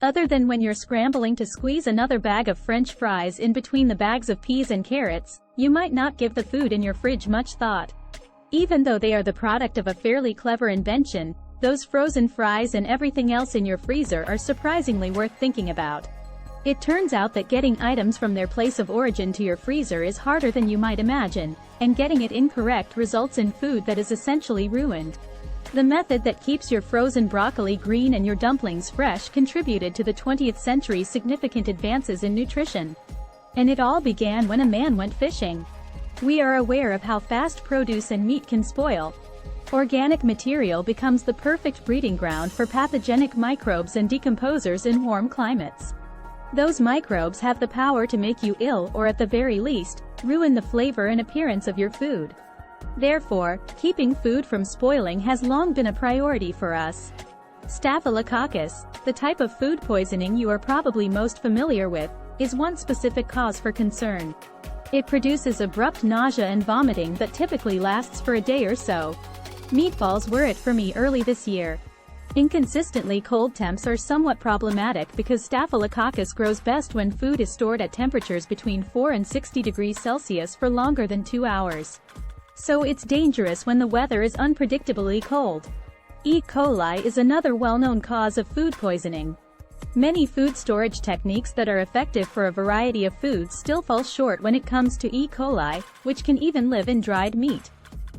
Other than when you're scrambling to squeeze another bag of French fries in between the bags of peas and carrots, you might not give the food in your fridge much thought. Even though they are the product of a fairly clever invention, those frozen fries and everything else in your freezer are surprisingly worth thinking about. It turns out that getting items from their place of origin to your freezer is harder than you might imagine, and getting it incorrect results in food that is essentially ruined. The method that keeps your frozen broccoli green and your dumplings fresh contributed to the 20th century's significant advances in nutrition. And it all began when a man went fishing. We are aware of how fast produce and meat can spoil. Organic material becomes the perfect breeding ground for pathogenic microbes and decomposers in warm climates. Those microbes have the power to make you ill or at the very least, ruin the flavor and appearance of your food. Therefore, keeping food from spoiling has long been a priority for us. Staphylococcus, the type of food poisoning you are probably most familiar with, is one specific cause for concern. It produces abrupt nausea and vomiting that typically lasts for a day or so. Meatballs were it for me early this year. Inconsistently cold temps are somewhat problematic because Staphylococcus grows best when food is stored at temperatures between 4 and 60 degrees Celsius for longer than 2 hours. So it's dangerous when the weather is unpredictably cold. E. coli is another well-known cause of food poisoning. Many food storage techniques that are effective for a variety of foods still fall short when it comes to E. coli, which can even live in dried meat.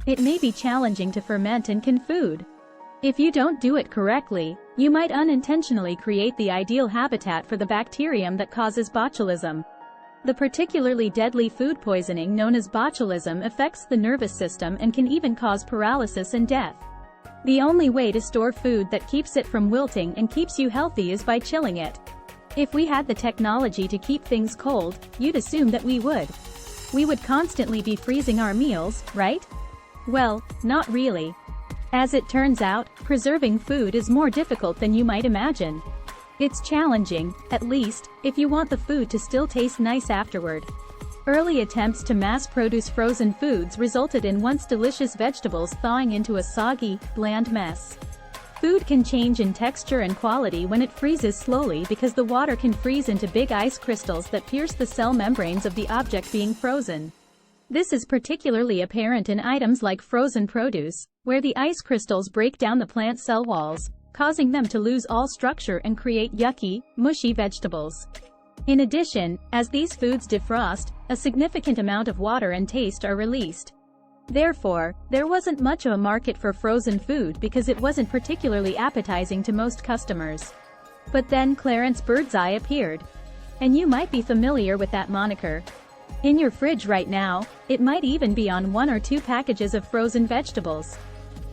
It may be challenging to ferment and can food. If you don't do it correctly, you might unintentionally create the ideal habitat for the bacterium that causes botulism. The particularly deadly food poisoning known as botulism affects the nervous system and can even cause paralysis and death. The only way to store food that keeps it from wilting and keeps you healthy is by chilling it. If we had the technology to keep things cold, you'd assume that we would. We would constantly be freezing our meals, right? Well, not really. As it turns out, preserving food is more difficult than you might imagine. It's challenging, at least, if you want the food to still taste nice afterward. Early attempts to mass-produce frozen foods resulted in once delicious vegetables thawing into a soggy, bland mess. Food can change in texture and quality when it freezes slowly because the water can freeze into big ice crystals that pierce the cell membranes of the object being frozen. This is particularly apparent in items like frozen produce, where the ice crystals break down the plant cell walls, causing them to lose all structure and create yucky, mushy vegetables. In addition, as these foods defrost, a significant amount of water and taste are released. Therefore, there wasn't much of a market for frozen food because it wasn't particularly appetizing to most customers. But then Clarence Birdseye appeared. And you might be familiar with that moniker. In your fridge right now, it might even be on 1 or 2 packages of frozen vegetables.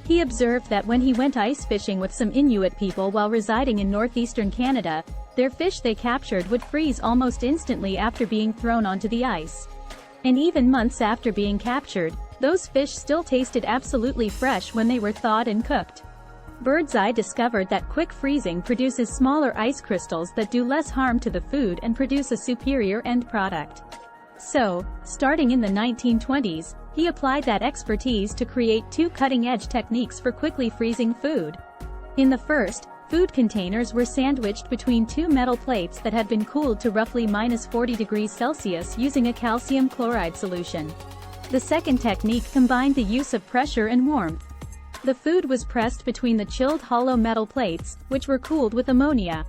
He observed that when he went ice fishing with some Inuit people while residing in northeastern Canada, their fish they captured would freeze almost instantly after being thrown onto the ice. And even months after being captured, those fish still tasted absolutely fresh when they were thawed and cooked. Birdseye discovered that quick freezing produces smaller ice crystals that do less harm to the food and produce a superior end product. So, starting in the 1920s, he applied that expertise to create 2 cutting-edge techniques for quickly freezing food. In the first, food containers were sandwiched between 2 metal plates that had been cooled to roughly -40 degrees Celsius using a calcium chloride solution. The second technique combined the use of pressure and warmth. The food was pressed between the chilled hollow metal plates, which were cooled with ammonia.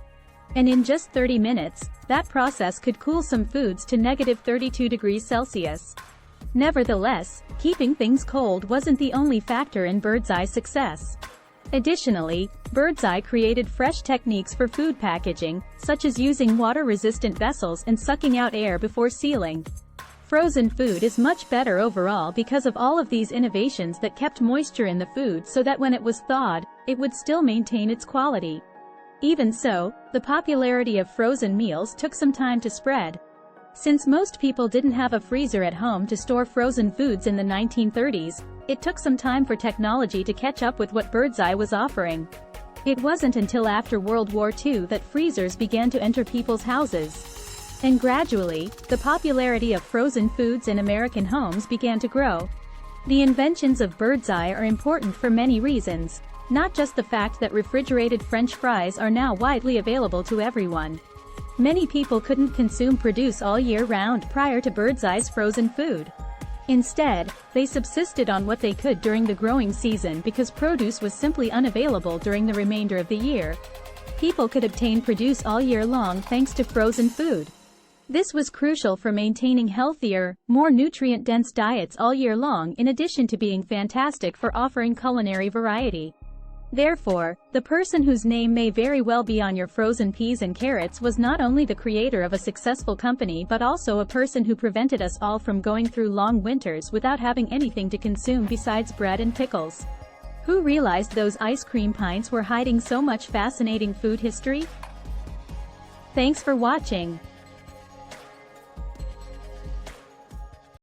And in just 30 minutes, that process could cool some foods to -32 degrees Celsius. Nevertheless, keeping things cold wasn't the only factor in Birdseye's success. Additionally, Birdseye created fresh techniques for food packaging, such as using water-resistant vessels and sucking out air before sealing. Frozen food is much better overall because of all of these innovations that kept moisture in the food so that when it was thawed, it would still maintain its quality. Even so, the popularity of frozen meals took some time to spread. Since most people didn't have a freezer at home to store frozen foods in the 1930s, it took some time for technology to catch up with what Birdseye was offering. It wasn't until after World War II that freezers began to enter people's houses. And gradually, the popularity of frozen foods in American homes began to grow. The inventions of Birdseye are important for many reasons. Not just the fact that refrigerated French fries are now widely available to everyone. Many people couldn't consume produce all year round prior to Bird's Eye's frozen food. Instead, they subsisted on what they could during the growing season because produce was simply unavailable during the remainder of the year. People could obtain produce all year long thanks to frozen food. This was crucial for maintaining healthier, more nutrient-dense diets all year long, in addition to being fantastic for offering culinary variety. Therefore, the person whose name may very well be on your frozen peas and carrots was not only the creator of a successful company but also a person who prevented us all from going through long winters without having anything to consume besides bread and pickles. Who realized those ice cream pints were hiding so much fascinating food history? Thanks for watching.